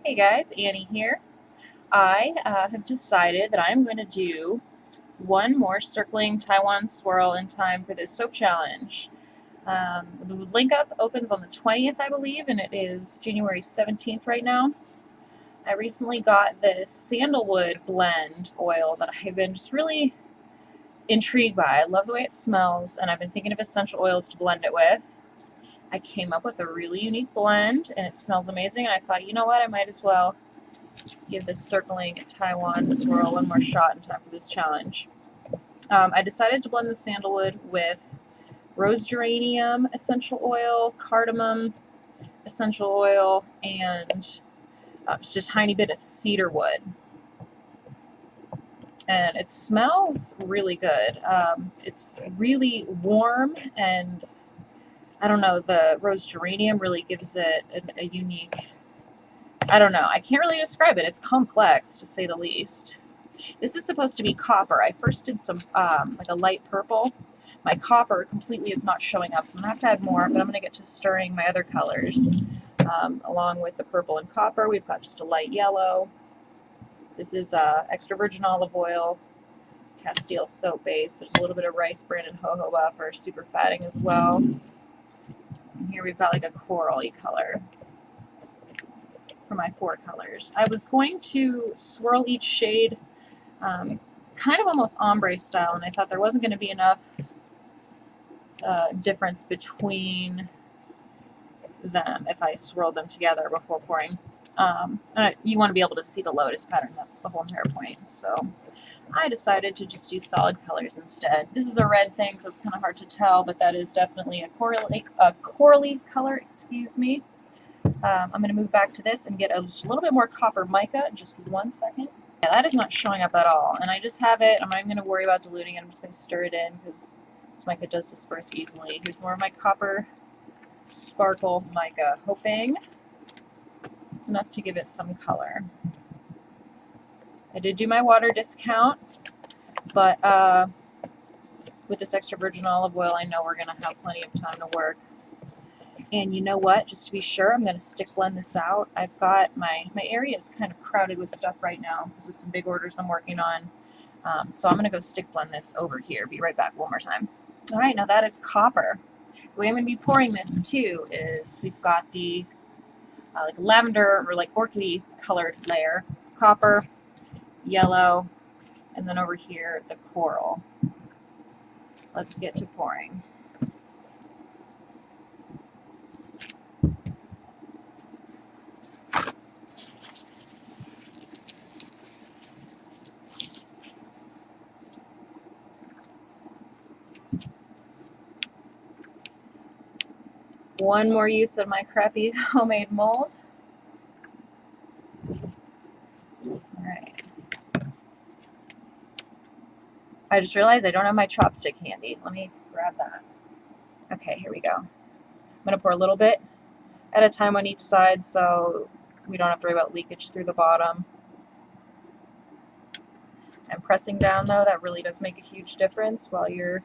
Hey guys, Annie here. I have decided that I'm going to do one more circling Taiwan swirl in time for this soap challenge. The link up opens on the 20th, I believe, and it is January 17th right now. I recently got this sandalwood blend oil that I've been just really intrigued by. I love the way it smells, and I've been thinking of essential oils to blend it with. I came up with a really unique blend, and it smells amazing, and I thought, you know what, I might as well give this circling Taiwan swirl one more shot in time for this challenge. I decided to blend the sandalwood with rose geranium essential oil, cardamom essential oil, and just a tiny bit of cedarwood. And it smells really good. It's really warm, and I don't know, the rose geranium really gives it a unique, I don't know, I can't really describe it. It's complex, to say the least. This is supposed to be copper. I first did some, like a light purple. My copper completely is not showing up, so I'm going to have to add more, but I'm going to get to stirring my other colors. Along with the purple and copper, we've got just a light yellow. This is extra virgin olive oil, Castile soap base. There's a little bit of rice bran and jojoba for super fatting as well. And here we've got like a corally color for my four colors. I was going to swirl each shade kind of almost ombre style, and I thought there wasn't going to be enough difference between them if I swirled them together before pouring. You want to be able to see the lotus pattern, that's the whole entire point. So I decided to just do solid colors instead. This is a red thing, so it's kind of hard to tell, but that is definitely a corally color, excuse me. I'm going to move back to this and get just a little bit more copper mica, just 1 second. Yeah, that is not showing up at all, and I just have it. I'm not even going to worry about diluting it. I'm just going to stir it in because this mica does disperse easily. Here's more of my copper sparkle mica, hoping it's enough to give it some color. I did do my water discount, but with this extra virgin olive oil, I know we're going to have plenty of time to work. And you know what, just to be sure, I'm going to stick blend this out. I've got my area is kind of crowded with stuff right now. This is some big orders I'm working on. So I'm going to go stick blend this over here. Be right back one more time. All right, now that is copper. The way I'm going to be pouring this too is we've got the like lavender or like orchidy colored layer, copper, yellow, and then over here the coral. Let's get to pouring. One more use of my crappy homemade mold. Alright. I just realized I don't have my chopstick handy. Let me grab that. Okay, here we go. I'm going to pour a little bit at a time on each side so we don't have to worry about leakage through the bottom. I'm pressing down though, that really does make a huge difference while you're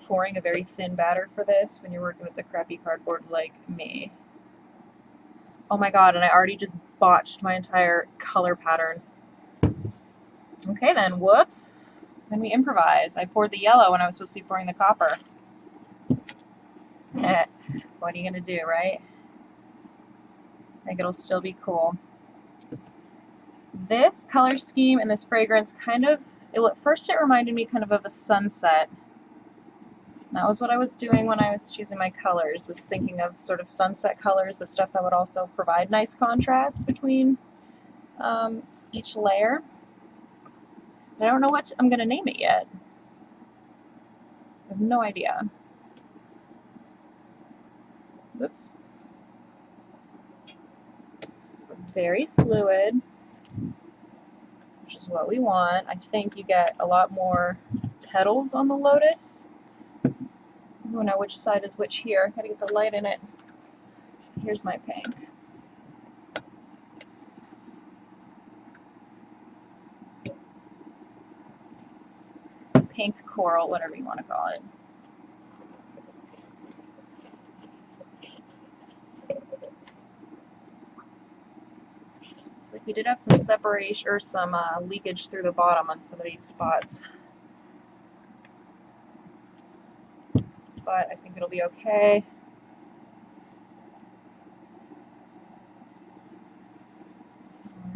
pouring a very thin batter for this when you're working with the crappy cardboard like me. Oh my god, and I already just botched my entire color pattern. Okay then, whoops. Then we improvise. I poured the yellow when I was supposed to be pouring the copper. What are you gonna do, right? I think it'll still be cool. This color scheme and this fragrance kind of, at first it reminded me kind of a sunset. That was what I was doing when I was choosing my colors, was thinking of sort of sunset colors, but stuff that would also provide nice contrast between each layer. I don't know what I'm going to name it yet. I have no idea. Oops. Very fluid, which is what we want. I think you get a lot more petals on the lotus. I don't know which side is which here. Gotta get the light in it. Here's my pink. Pink coral, whatever you want to call it. like we did have some separation or some leakage through the bottom on some of these spots. But I think it'll be okay.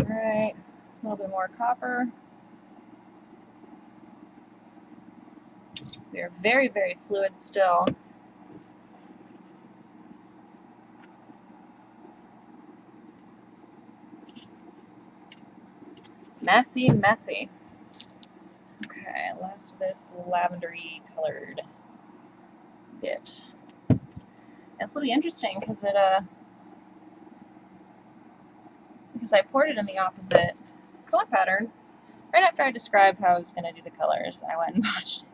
Alright, a little bit more copper. We are very, very fluid still. Messy, messy. Okay, last of this lavendery colored bit. This will be interesting because I poured it in the opposite color pattern. Right after I described how I was going to do the colors, I went and watched it.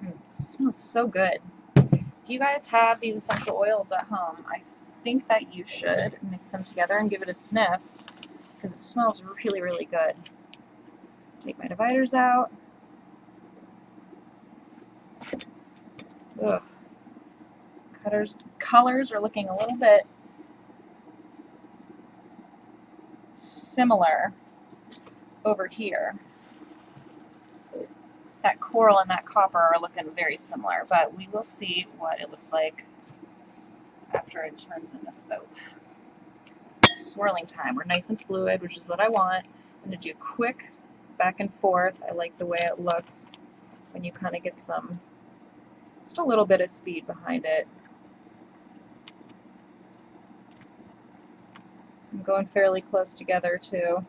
It smells so good. If you guys have these essential oils at home, I think that you should mix them together and give it a sniff because it smells really, really good. Take my dividers out. Ugh. Colors are looking a little bit similar over here. That coral and that copper are looking very similar, but we will see what it looks like after it turns into soap. Swirling time. We're nice and fluid, which is what I want. I'm going to do quick back and forth. I like the way it looks when you kind of get just a little bit of speed behind it. I'm going fairly close together too.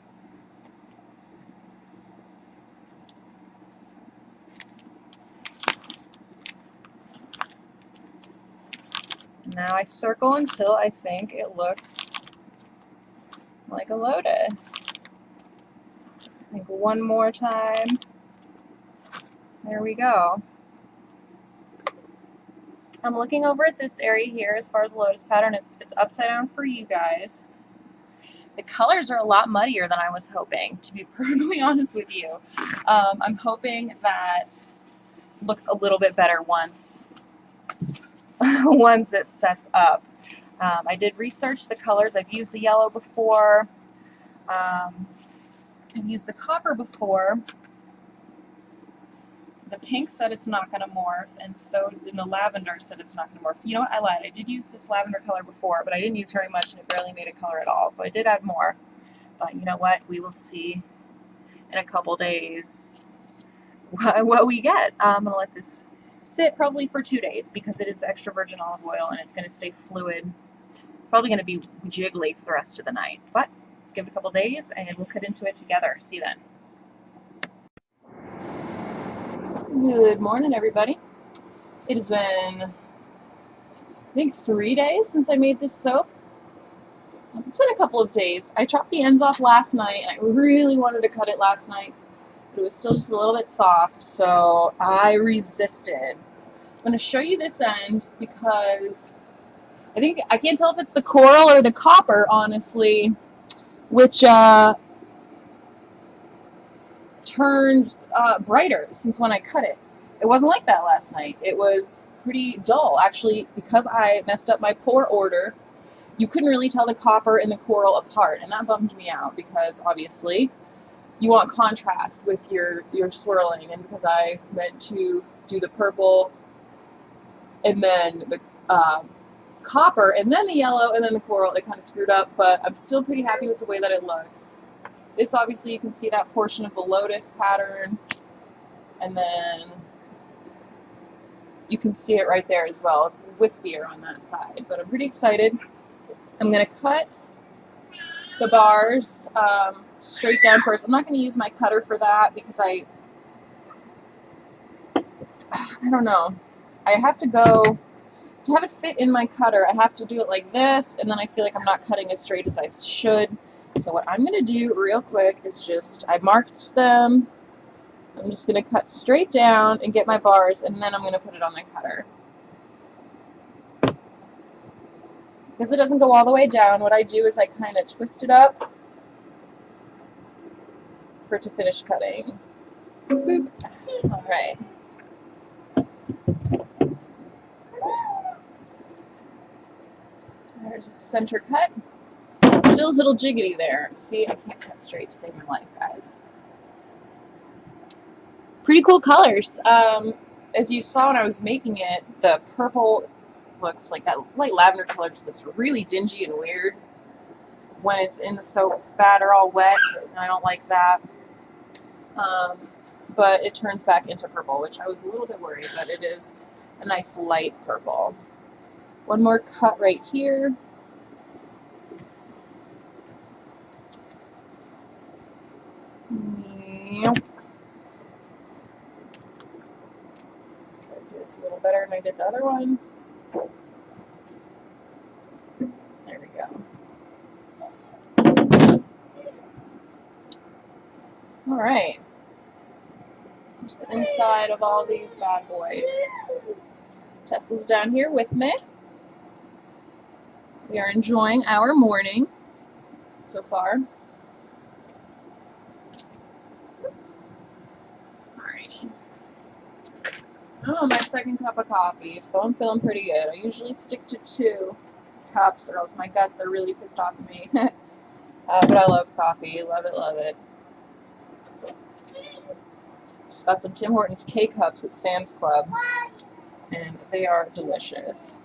Now I circle until I think it looks like a lotus. I think one more time. There we go. I'm looking over at this area here as far as the lotus pattern. It's upside down for you guys. The colors are a lot muddier than I was hoping, to be perfectly honest with you. I'm hoping that it looks a little bit better once it sets up. I did research the colors. I've used the yellow before. I've used the copper before. The pink said it's not going to morph, and so in the lavender said it's not going to morph. You know what? I lied. I did use this lavender color before, but I didn't use very much, and it barely made a color at all. So I did add more. But you know what? We will see in a couple days what we get. I'm going to let this sit probably for 2 days because it is extra virgin olive oil, and it's going to stay fluid. Probably going to be jiggly for the rest of the night. But give it a couple days, and we'll cut into it together. See you then. Good morning, everybody. It has been, I think, 3 days since I made this soap. It's been a couple of days. I chopped the ends off last night, and I really wanted to cut it last night, but it was still just a little bit soft, so I resisted. I'm going to show you this end because I can't tell if it's the coral or the copper, honestly, which turned brighter since when I cut it. It wasn't like that last night. It was pretty dull. Actually, because I messed up my pour order, you couldn't really tell the copper and the coral apart, and that bummed me out because obviously you want contrast with your swirling, and because I meant to do the purple and then the copper and then the yellow and then the coral, it kind of screwed up, but I'm still pretty happy with the way that it looks. This, obviously, you can see that portion of the lotus pattern, and then you can see it right there as well. It's wispier on that side, but I'm pretty excited. I'm going to cut the bars straight down first. I'm not going to use my cutter for that because I don't know. I have to have it fit in my cutter, I have to do it like this, and then I feel like I'm not cutting as straight as I should. So what I'm going to do real quick is I marked them. I'm just going to cut straight down and get my bars, and then I'm going to put it on my cutter. Because it doesn't go all the way down, what I do is I kind of twist it up for it to finish cutting. Boop. All right. There's a center cut. still a little jiggity there. See, I can't cut straight to save my life, guys. Pretty cool colors. As you saw when I was making it, the purple looks like that light lavender color just looks really dingy and weird when it's in the soap batter all wet, and I don't like that. But it turns back into purple, which I was a little bit worried, but it is a nice light purple. One more cut right here. Yep. Try to do this a little better than I did the other one. There we go. All right. Here's the inside of all these bad boys. Tessa's down here with me. We are enjoying our morning so far. Oops. Alrighty. Oh, my second cup of coffee, so I'm feeling pretty good. I usually stick to 2 cups or else my guts are really pissed off at me. But I love coffee. Love it, love it. Just got some Tim Hortons K-Cups at Sam's Club, and they are delicious.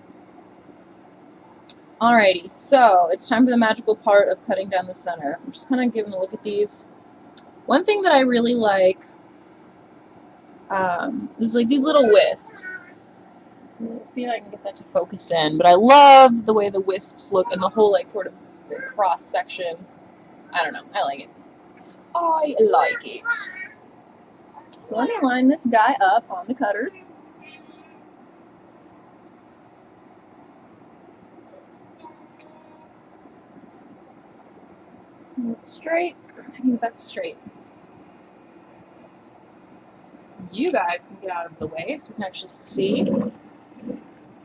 Alrighty, so it's time for the magical part of cutting down the center. I'm just kind of giving a look at these. One thing that I really like is like these little wisps. Let's see if I can get that to focus in, but I love the way the wisps look and the whole like sort of cross section. I don't know, I like it. I like it. So let me line this guy up on the cutter. It's straight. I think that's straight. You guys can get out of the way so we can actually see.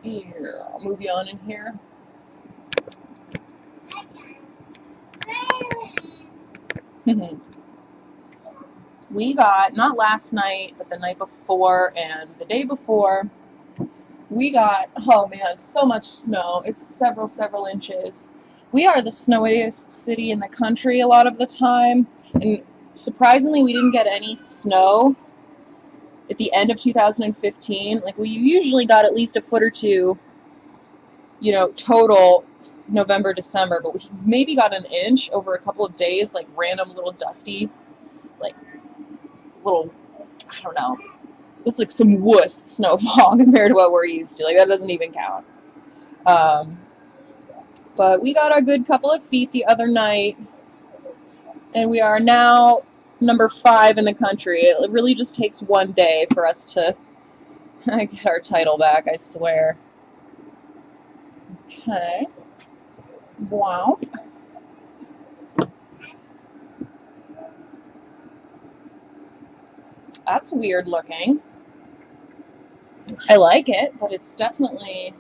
Here, I'll move you on in here. We got, not last night, but the night before and the day before, we got, oh man, so much snow. It's several inches. We are the snowiest city in the country a lot of the time, and surprisingly we didn't get any snow at the end of 2015. Like, we usually got at least a foot or two, you know, total November, December, but we maybe got an inch over a couple of days, like random little dusty, like little, I don't know, it's like some wuss snowfall compared to what we're used to. Like, that doesn't even count. But we got a good couple of feet the other night, and we are now number 5 in the country. It really just takes one day for us to get our title back, I swear. Okay. Wow. That's weird looking. I like it, but it's definitely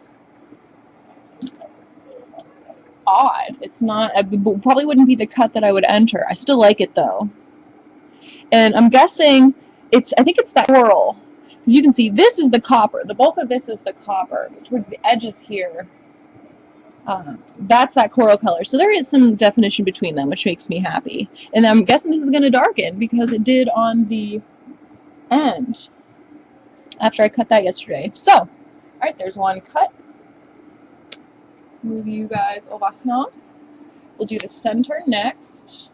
odd. It's not, it probably wouldn't be the cut that I would enter. I still like it though. And I'm guessing I think it's that coral. As you can see, this is the copper. The bulk of this is the copper. But towards the edges here, that's that coral color. So there is some definition between them, which makes me happy. And I'm guessing this is going to darken because it did on the end after I cut that yesterday. So, all right, there's one cut. Move you guys over here. We'll do the center next.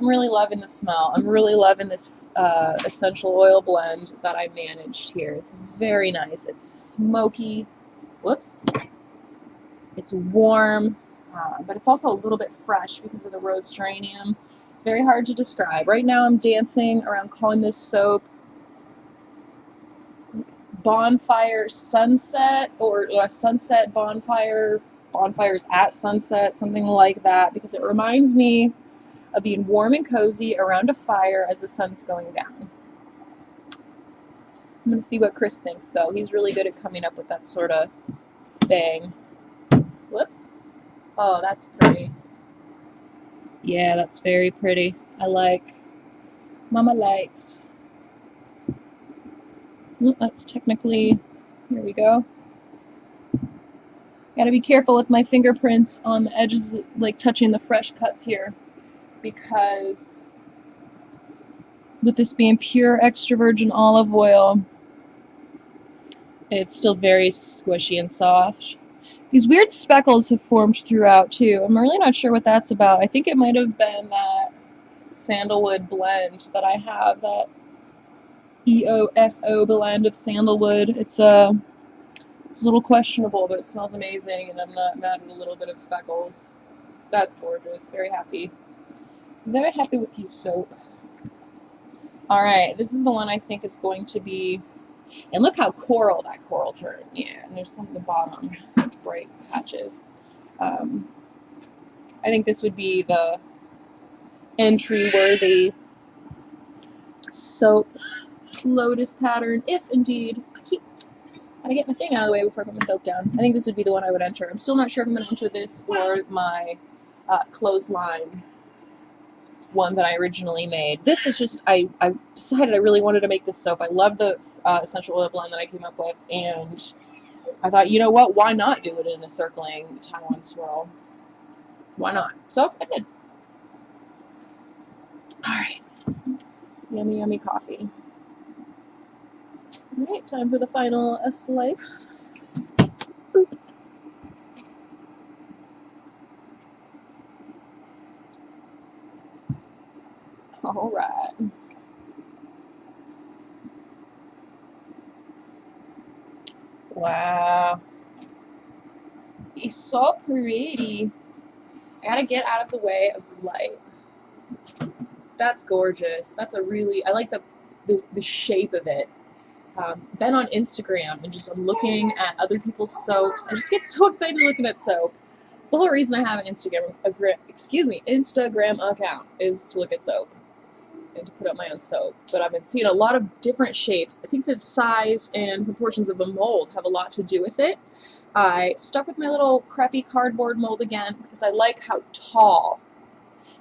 I'm really loving the smell. I'm really loving this essential oil blend that I managed here. It's very nice. It's smoky. Whoops. It's warm, but it's also a little bit fresh because of the rose geranium. Very hard to describe. Right now I'm dancing around calling this soap Bonfire Sunset, or Sunset Bonfire, Bonfires at Sunset, something like that, because it reminds me of being warm and cozy around a fire as the sun's going down. I'm going to see what Chris thinks, though. He's really good at coming up with that sort of thing. Whoops. Oh, that's pretty. Yeah, that's very pretty. I like. Mama likes. That's technically, here we go. Gotta be careful with my fingerprints on the edges, like touching the fresh cuts here, because with this being pure extra virgin olive oil, it's still very squishy and soft. These weird speckles have formed throughout too. I'm really not sure what that's about. I think it might have been that sandalwood blend that I have, that EOFO blend of sandalwood. It's a little questionable, but it smells amazing, and I'm not mad at a little bit of speckles. That's gorgeous. Very happy. Very happy with you, soap. Alright, this is the one I think is going to be, and look how coral that coral turned. Yeah, and there's some at the bottom, bright patches. I think this would be the entry-worthy soap lotus pattern, if indeed, gotta get my thing out of the way before I put my soap down. I think this would be the one I would enter. I'm still not sure if I'm going to enter this or my clothesline one that I originally made. This is just, I decided I really wanted to make this soap. I love the essential oil blend that I came up with, and I thought, you know what, why not do it in a circling Taiwan swirl? Why not? So I did. Alright. Yummy, yummy coffee. Alright, time for the final slice. Boop. Alright. Wow. He's so pretty. I gotta get out of the way of light. That's gorgeous. That's a really, I like the shape of it. Been on Instagram and just I'm looking at other people's soaps. I just get so excited looking at soap. It's the whole reason I have an Instagram account, is to look at soap and to put up my own soap. But I've been seeing a lot of different shapes. I think the size and proportions of the mold have a lot to do with it. I stuck with my little crappy cardboard mold again because I like how tall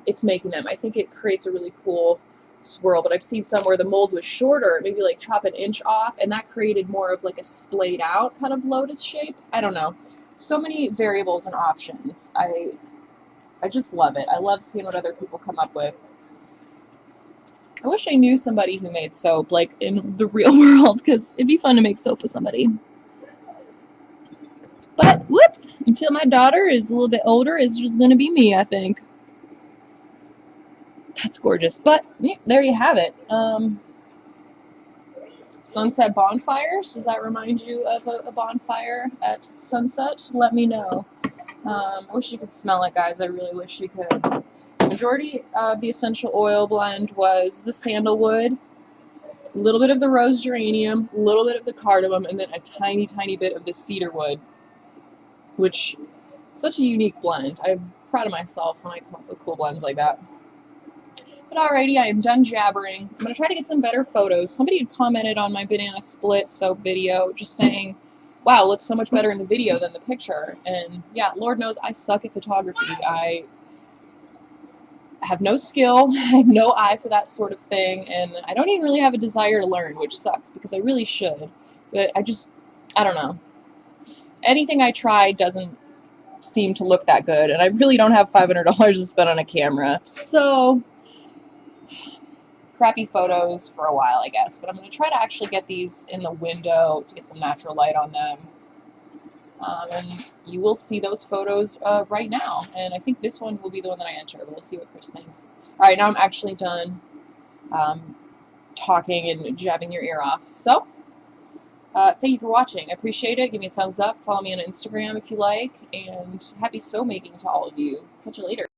it's making them. I think it creates a really cool swirl, but I've seen some where the mold was shorter, maybe like chop an inch off, and that created more of like a splayed out kind of lotus shape. I don't know. So many variables and options. I just love it. I love seeing what other people come up with. I wish I knew somebody who made soap, like in the real world, because it'd be fun to make soap with somebody. But, whoops, until my daughter is a little bit older, it's just going to be me, I think. That's gorgeous. But, yeah, there you have it. Sunset bonfires. Does that remind you of a bonfire at sunset? Let me know. I wish you could smell it, guys. I really wish you could. The majority of the essential oil blend was the sandalwood, a little bit of the rose geranium, a little bit of the cardamom, and then a tiny, tiny bit of the cedarwood, which is such a unique blend. I'm proud of myself when I come up with cool blends like that. But alrighty, I am done jabbering. I'm going to try to get some better photos. Somebody had commented on my banana split soap video just saying, wow, it looks so much better in the video than the picture. And yeah, Lord knows I suck at photography. I have no skill, I have no eye for that sort of thing, and I don't even really have a desire to learn, which sucks because I really should. But I don't know. Anything I try doesn't seem to look that good, and I really don't have $500 to spend on a camera. So crappy photos for a while, I guess, but I'm going to try to actually get these in the window to get some natural light on them. And you will see those photos right now, and I think this one will be the one that I enter, but we'll see what Chris thinks. Alright, now I'm actually done talking and jabbing your ear off. So, thank you for watching. I appreciate it. Give me a thumbs up. Follow me on Instagram if you like, and happy soap making to all of you. Catch you later.